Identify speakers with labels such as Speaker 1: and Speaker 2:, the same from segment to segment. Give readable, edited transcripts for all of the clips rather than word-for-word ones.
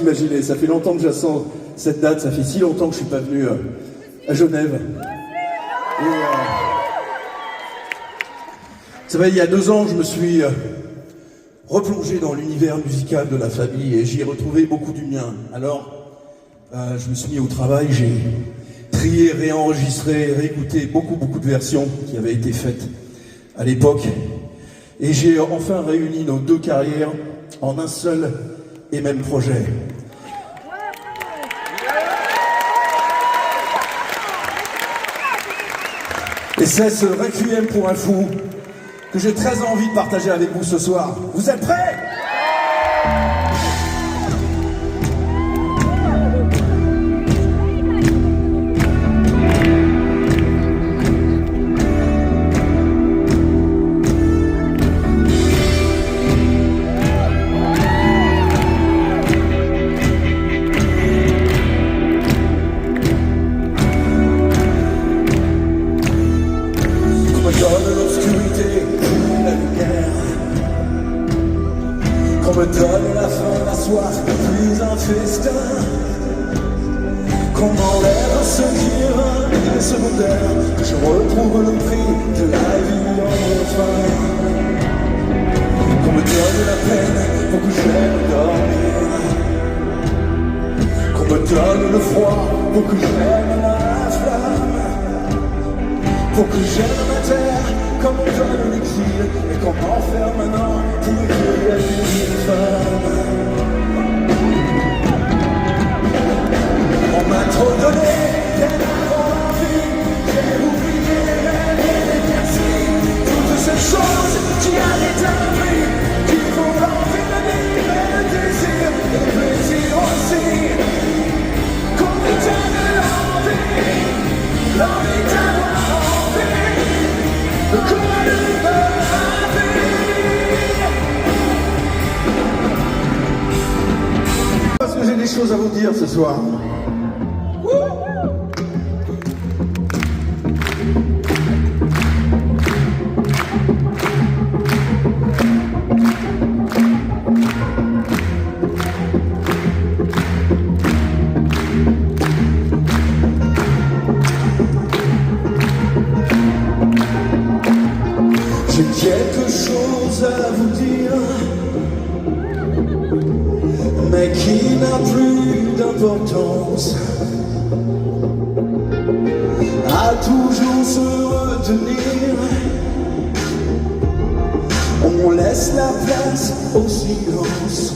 Speaker 1: Imaginez, ça fait longtemps que j'attends cette date, ça fait si longtemps que je suis pas venu à Genève. Et, vous savez, il y a 2 ans, je me suis replongé dans l'univers musical de la famille et j'y ai retrouvé beaucoup du mien. Alors, je me suis mis au travail, j'ai trié, réenregistré, réécouté beaucoup de versions qui avaient été faites à l'époque. Et j'ai enfin réuni nos 2 carrières en un seul et même projet. Et c'est ce Requiem pour un fou que j'ai très envie de partager avec vous ce soir. Vous êtes prêts ? Qu'on me donne la faim, la soif, puis un festin. Qu'on m'enlève ce qui est vain et secondaire. Que je retrouve le prix de la vie enfin. Qu'on me donne la peine pour que j'aime dormir. Qu'on me donne le froid pour que j'aime la flamme. Pour que j'aime ma terre comme on donne l'exil. Et qu'on m'enferme maintenant pour écrire une femme. On m'a trop donné, bien avant la vie. J'ai oublié les merci. Toutes ces choses qui arrêtent un prix, qui font l'envie de vivre et le désir, et le plaisir aussi. Qu'on me donne l'envie d'avoir envie, de courir. Parce que j'ai des choses à vous dire ce soir. J'ai quelque chose à vous dire, mais qui n'a plus d'importance, à toujours se retenir. On laisse la place au silence.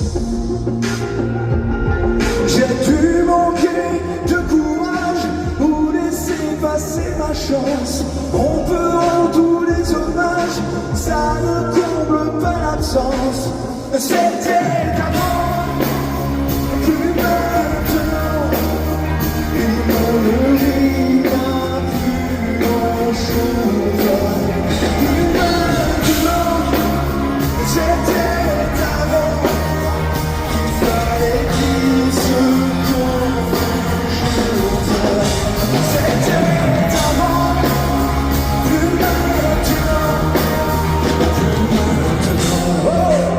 Speaker 1: J'ai dû manquer de courage ou laisser passer ma chance. On peut rendre tous les hommages, ça ne comble pas l'absence. C'était avant, plus maintenant, il ne dit plus grand-chose. Plus maintenant, c'était avant, qu'il fallait qu'il se confuse. C'était avant, plus maintenant, plus maintenant.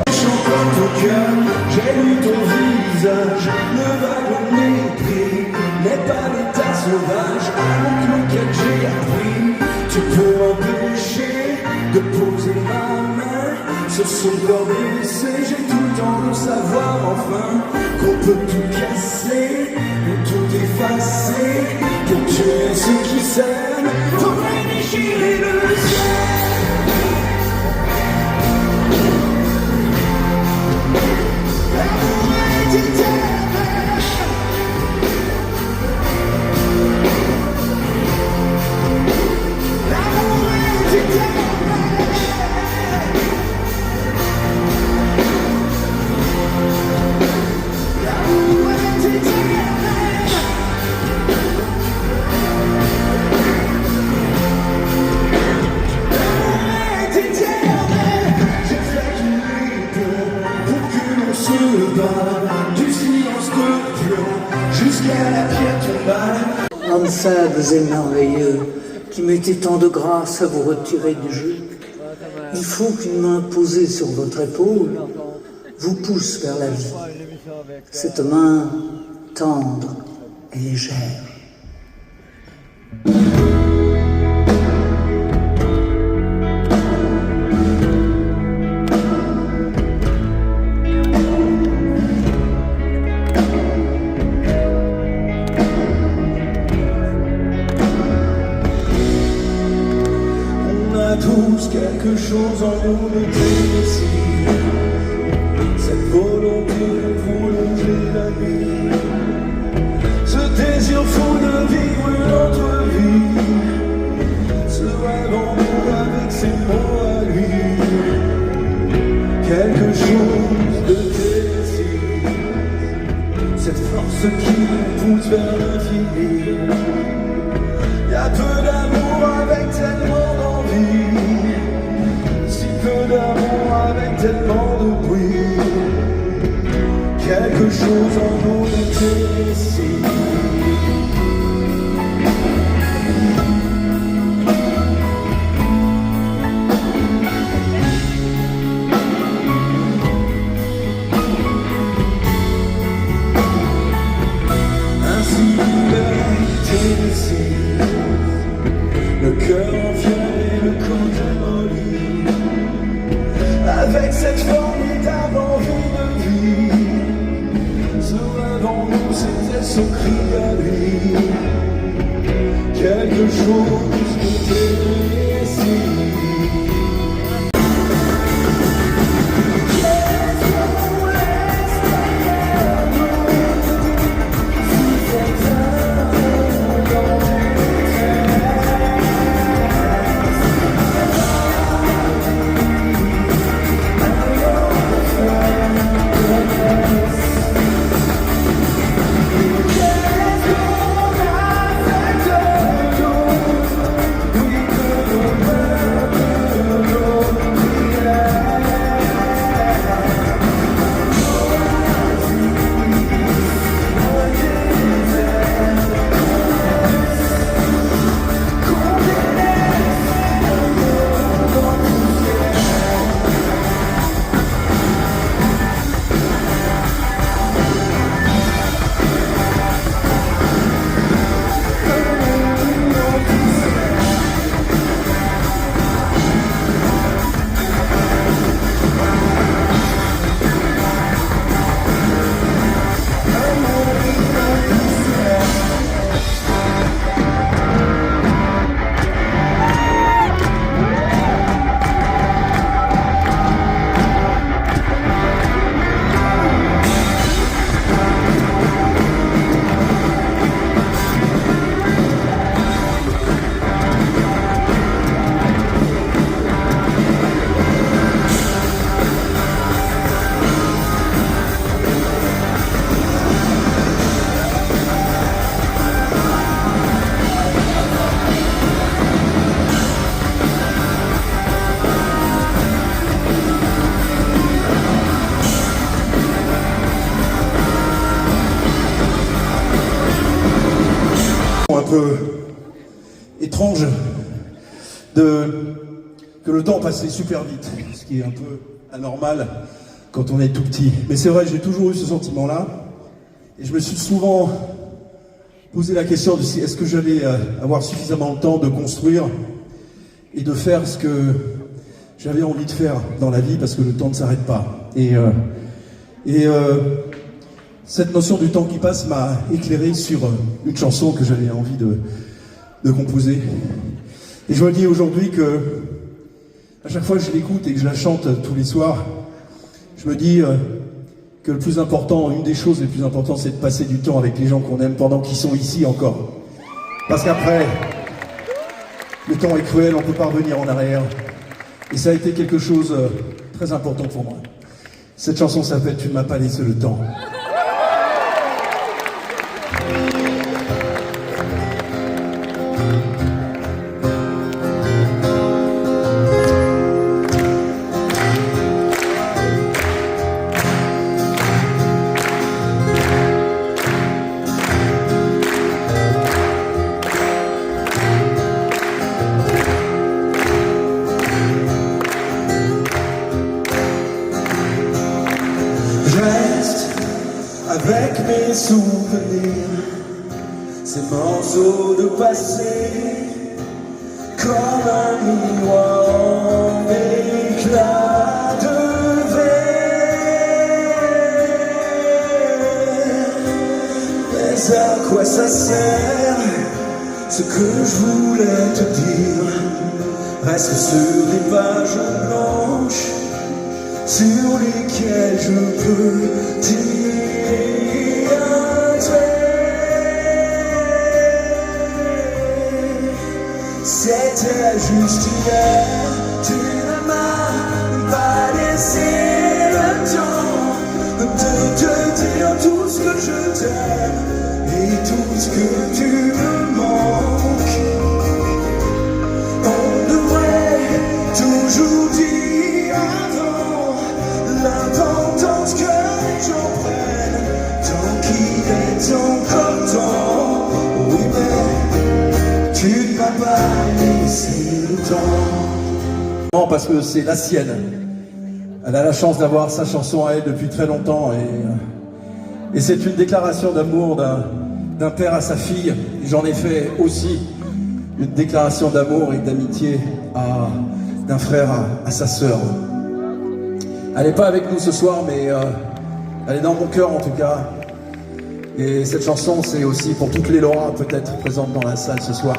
Speaker 1: Chante au cœur, j'ai lu ton visage. Le vague mépris n'est pas l'état sauvage avec lequel j'ai appris. Tu peux m'empêcher de poser ma main sur son corps blessé. J'ai tout le temps de savoir enfin qu'on peut tout casser ou tout effacer. Pour tuer ceux qui s'aiment, faudrait déchirer le ciel. Du silence de Dieu jusqu'à la pierre tombale.
Speaker 2: Homme sage et merveilleux, qui mettez tant de grâce à vous retirer du jeu, il faut qu'une main posée sur votre épaule vous pousse vers la vie. cette main tendre et légère.
Speaker 1: On a tous quelque chose en nous de Tennessee, cette volonté de prolonger la nuit, ce désir fou de vivre une autre vie, ce rêve en nous avec ses mots à lui, quelque chose de Tennessee, cette force qui nous pousse vers l'infini. Y'a peu d'amour avec tellement d'envie, si peu d'amour avec tellement de bruit, quelque chose en nous de Tennessee. Ainsi Tennessee, le cœur enfermé, le corps démoli, avec cette formidable envie de vie, ce rêve en nous, c'était son cri à lui, quelque chose de Tennessee. Un peu étrange que le temps passait super vite, ce qui est un peu anormal quand on est tout petit. Mais c'est vrai, j'ai toujours eu ce sentiment-là, et je me suis souvent posé la question de si est-ce que j'allais avoir suffisamment de temps de construire et de faire ce que j'avais envie de faire dans la vie, parce que le temps ne s'arrête pas. Cette notion du temps qui passe m'a éclairé sur une chanson que j'avais envie de composer. Et je me dis aujourd'hui que, à chaque fois que je l'écoute et que je la chante tous les soirs, je me dis que le plus important, une des choses les plus importantes, c'est de passer du temps avec les gens qu'on aime pendant qu'ils sont ici encore. Parce qu'après, le temps est cruel, on ne peut pas revenir en arrière. Et ça a été quelque chose de très important pour moi. Cette chanson s'appelle « Tu ne m'as pas laissé le temps ». souvenirs, ces morceaux de passé, comme un miroir en éclat de verre. Mais à quoi ça sert? Ce que je voulais te dire reste sur des pages blanches sur lesquelles je peux dire un trait. C'était juste hier, tu ne m'as pas laissé le temps de te dire tout ce que je t'aime et tout ce que tu me manques. On devrait toujours dire avant l'importance que les gens prennent tant qu'il est encore temps. Oui, mais tu ne m'as pas laissé le temps.
Speaker 3: Non, parce que c'est la sienne. Elle a la chance d'avoir sa chanson à elle depuis très longtemps et c'est une déclaration d'amour d'un père à sa fille. J'en ai fait aussi une déclaration d'amour et d'amitié d'un frère à sa sœur. Elle n'est pas avec nous ce soir, mais elle est dans mon cœur en tout cas. Et cette chanson, c'est aussi pour toutes les Laura peut-être présentes dans la salle ce soir.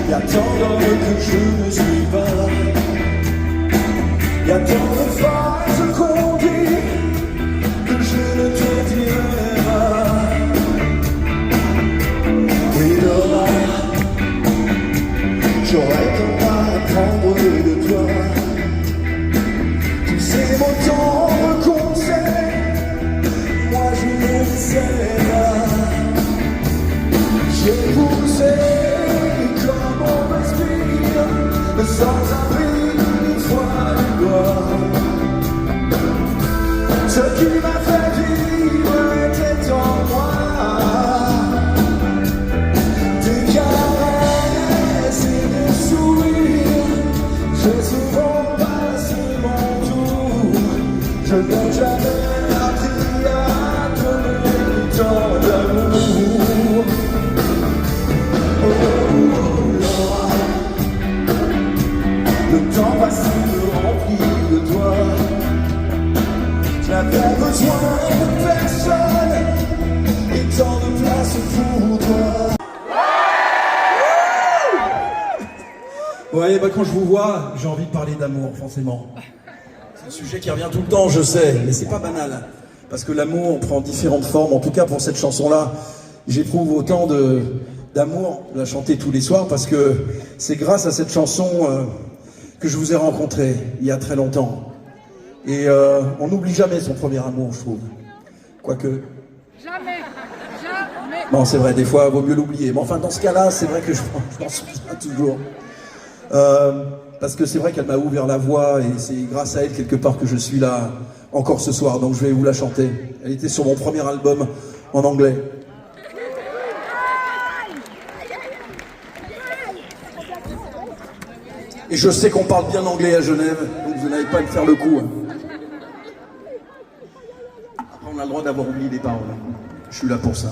Speaker 1: Y'a tant d'hommes que je ne suis pas. Y'a tant de phrases qu'on dit que je ne te dirai pas. Oui, Laura, j'aurais tant à apprendre de toi. Tous ces mots tendres qu'on sait, moi je ne les sais pas. J'ai poussé comme on respire, sans abri une fois du doigt. Ce qui m'a fait vivre était en moi. Des caresses et des sourires, j'ai souvent passé mon tour. Je n'ai jamais appris à donner tant d'amour. Le temps passé me remplit de toi. J'avais besoin de personne et tant de place pour toi.
Speaker 3: Ouais, bah quand je vous vois, j'ai envie de parler d'amour, forcément. C'est un sujet qui revient tout le temps, je sais, mais c'est pas banal. Parce que l'amour prend différentes formes. En tout cas, pour cette chanson-là, j'éprouve autant d'amour de la chanter tous les soirs, parce que c'est grâce à cette chanson que je vous ai rencontré il y a très longtemps. Et on n'oublie jamais son premier amour, je trouve. Quoique...
Speaker 4: Jamais, jamais.
Speaker 3: Non, c'est vrai, des fois, il vaut mieux l'oublier. Mais enfin, dans ce cas-là, c'est vrai que je m'en souviens toujours. Parce que c'est vrai qu'elle m'a ouvert la voie et c'est grâce à elle, quelque part, que je suis là encore ce soir. Donc je vais vous la chanter. Elle était sur mon premier album en anglais. Et je sais qu'on parle bien anglais à Genève, donc vous n'allez pas me faire le coup. Après, on a le droit d'avoir oublié les paroles. Je suis là pour ça.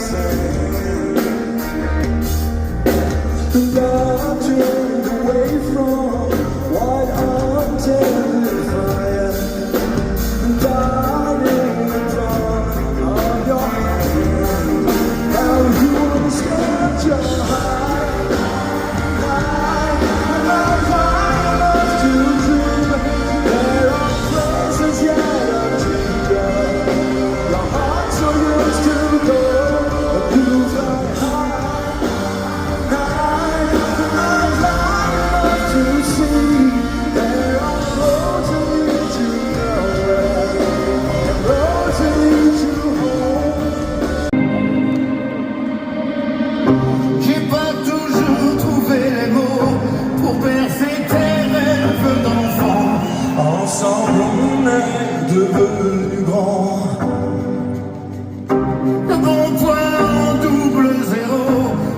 Speaker 1: sand. And I turned away from what untended fire, died in the dawn of your hand. Now you understand your heart, and I'm high enough to dream. There are places yet untreated. Your heart so used to go, but you fly high. I'm high enough to see. There are roads that lead to nowhere, and roads that lead to home.
Speaker 5: J'ai pas toujours trouvé les mots pour percer tes rêves d'enfant.
Speaker 1: Ensemble on est devenus grands.
Speaker 5: Le bon point en double zéro,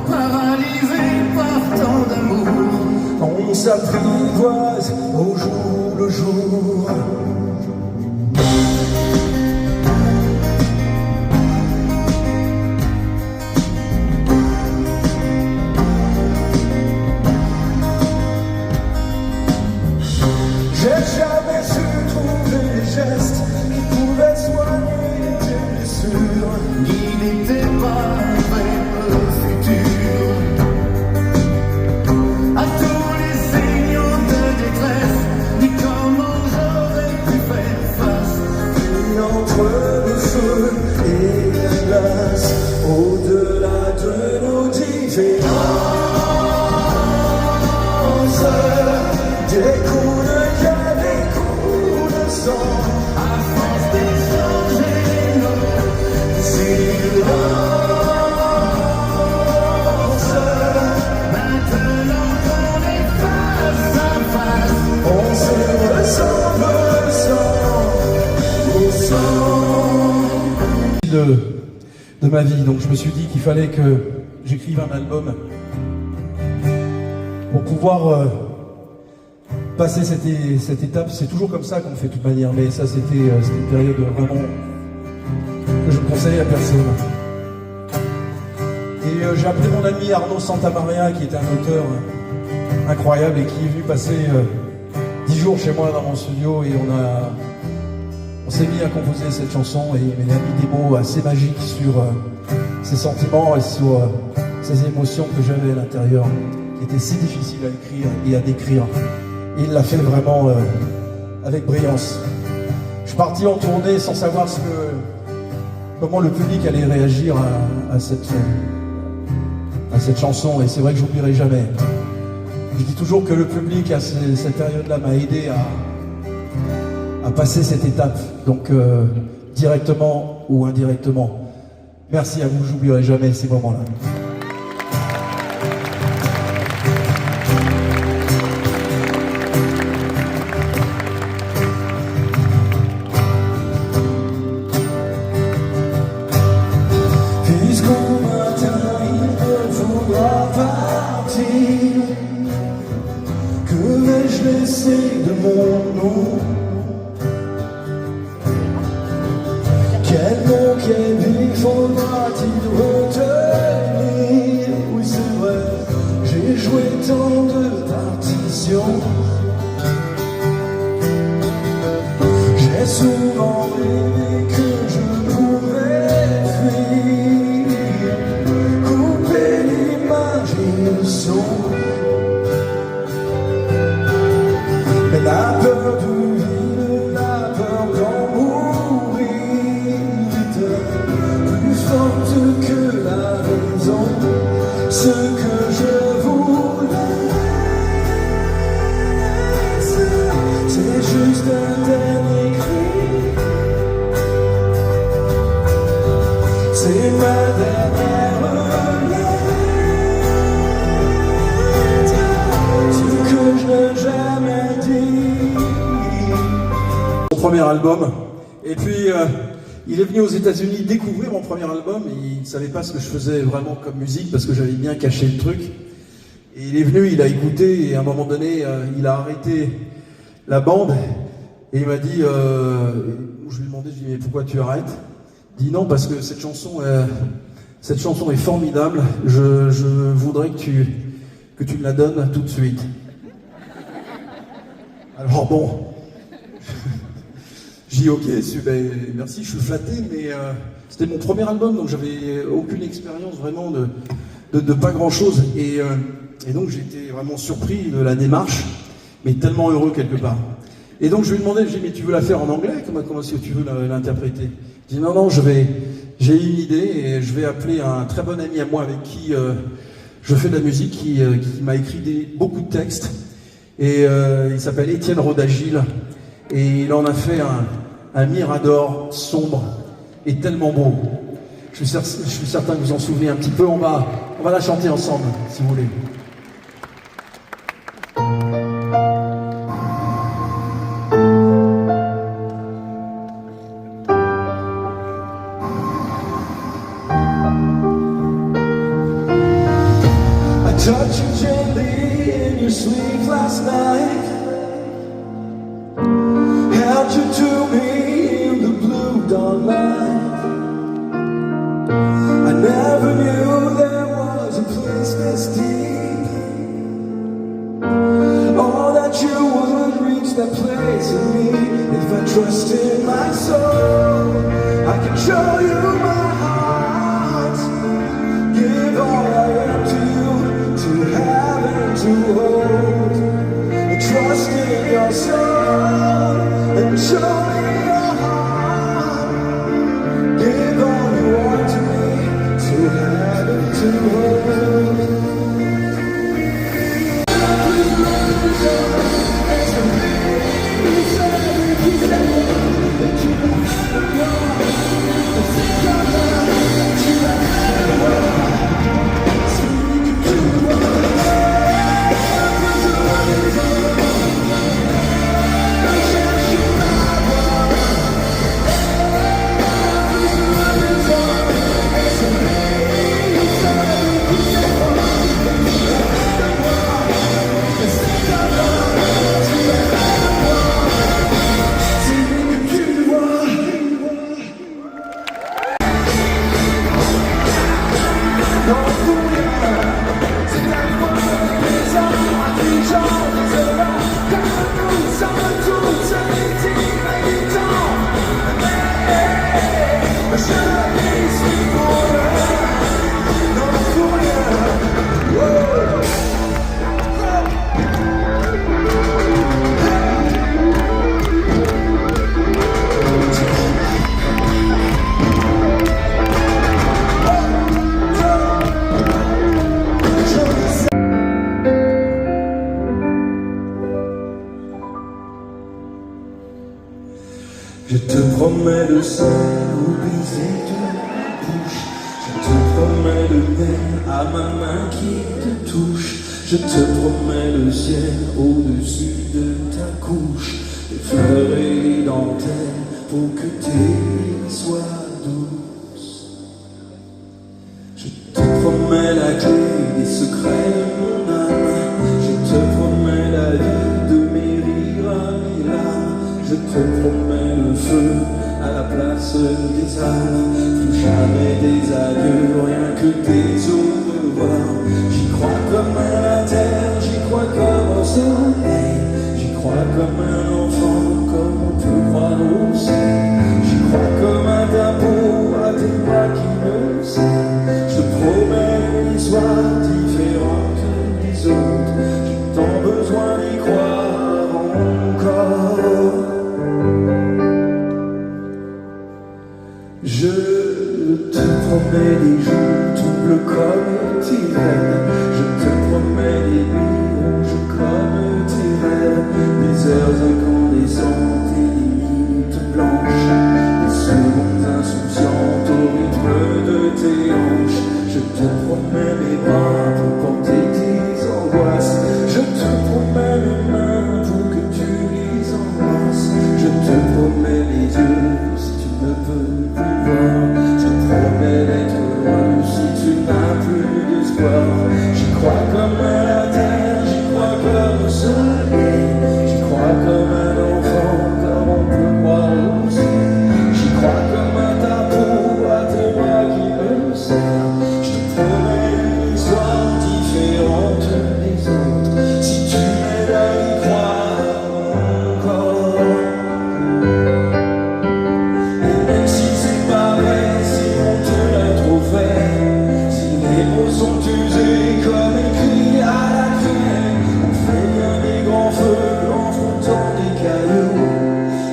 Speaker 5: paralysé par tant d'amour.
Speaker 1: On s'apprivoise au jour le jour. J'ai jamais su trouver les gestes qui pouvaient soigner tes blessures.
Speaker 5: Il n'était pas vers le futur. À tous les signaux de détresse, ni comment j'aurais pu faire face.
Speaker 1: Et entre le feu et la glace, au-delà de nos différences, des coups de gueule, des coups de sang,
Speaker 5: À force d'échanger nos silences, maintenant qu'on est face à face,
Speaker 1: on se ressemble sang au sang.
Speaker 3: De ma vie, donc je me suis dit qu'il fallait que j'écrive un album pour pouvoir passer cette étape. C'est toujours comme ça qu'on fait de toute manière, mais ça c'était une période vraiment que je ne conseillais à personne. Et j'ai appelé mon ami Arnaud Santamaria, qui est un auteur incroyable et qui est venu passer 10 jours chez moi dans mon studio, et on s'est mis à composer cette chanson, et il a mis des mots assez magiques sur ses sentiments et sur ces émotions que j'avais à l'intérieur, qui étaient si difficiles à écrire et à décrire. Et il l'a fait vraiment avec brillance. Je suis parti en tournée sans savoir comment le public allait réagir à cette chanson, et c'est vrai que j'oublierai jamais. Je dis toujours que le public à cette période-là m'a aidé à passer cette étape, donc directement ou indirectement. Merci à vous, j'oublierai jamais ces moments-là.
Speaker 1: Puisqu'au matin il me faudra partir, que vais-je laisser de mon nom? Quel mot, quel vie faudra-t-il retenir? Oui, c'est vrai, j'ai joué tant de partitions. J'ai souvent rêvé que je pouvais fuir, couper l'image et le son. Mais la peur du vide, la peur d'en mourir, plus forte que la raison. Ce que je voulais, c'est juste un dernier cri. C'est ma dernière lettre, ce que je n'ai jamais dit.
Speaker 3: Mon premier album, et puis il est venu aux États-Unis découvrir mon premier album, et il ne savait pas ce que je faisais vraiment comme musique parce que j'avais bien caché le truc. Et il est venu, il a écouté, et à un moment donné, il a arrêté la bande et il m'a dit, je lui ai demandé, je lui ai dit mais pourquoi tu arrêtes? Il dit non, parce que cette chanson, Cette chanson est formidable. Je voudrais que tu me la donnes tout de suite. Alors bon, j'ai dit ok, super, merci, je suis flatté, mais c'était mon premier album, donc j'avais aucune expérience vraiment de pas grand-chose. Et donc j'ai été vraiment surpris de la démarche, mais tellement heureux quelque part. Et donc je lui ai demandé, j'ai dit mais tu veux la faire en anglais? Comment est-ce que tu veux l'interpréter? Il dit non, j'ai une idée et je vais appeler un très bon ami à moi avec qui je fais de la musique, qui m'a écrit beaucoup de textes. Et il s'appelle Étienne Rodagil. Et il en a fait un mirador sombre et tellement beau. Je suis certain que vous en souvenez un petit peu. On va la chanter ensemble, si vous voulez.
Speaker 1: Touch you gently in your sleep last night. Held you to me in the blue dawn light. I never knew there was a place this deep. Oh, that you would reach that place in me. If I trusted my soul, I can show you my heart. Give all I am to you. To have and to hold, and trust in your soul, and show me your heart. Give all you are to me, to have and to hold. Je te promets le ciel au baiser de ma bouche. Je te promets le nez à ma main qui te touche. Je te promets le ciel au-dessus de ta couche. Des fleurs et des dentelles pour que tes nuits soient douces. Je te promets la clé des secrets de mon âme. Je te promets la vie de mes rires à mes larmes. Je te promets le feu à la place des âmes. Plus jamais des adieux, rien que des au revoir. J'y crois comme à la terre, j'y crois comme au soleil. J'y crois comme un enfant, comme on peut croire au ciel. J'y crois comme à ta peau, à tes bras qui me serrent. Je te promets une histoire différente des autres. J'ai tant besoin d'y croire encore. Je te promets des jours tout bleus comme tes veines. Je te promets des nuits rouges comme tes rêves. Des heures incandescentes et des minutes blanches. Des secondes insouciantes au rythme de tes hanches. Je te promets mes bras pour porter tes angoisses. Je te promets mes mains pour que tu les embrasses. Je te promets les yeux si tu ne peux plus voir. Je te promets d'être heureux si tu n'as plus d'espoir. J'y crois comme à la terre, j'y crois comme au soleil. J'y crois comme un enfant, comme on peut croire aussi. J'y crois comme à ta peau, à tes bras qui me serrent. ferait une histoire différente des autres si tu m'aides à y croire encore. Et même si c'est pas vrai, si on te l'a trop fait, si les mots sont usés comme écrits à la craie, on fait bien des grands feux en frottant des cailloux.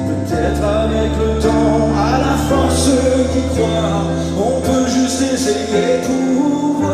Speaker 1: Peut-être avec le temps, à la force d'y croire, on peut juste essayer pour voir.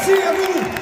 Speaker 3: Merci à vous.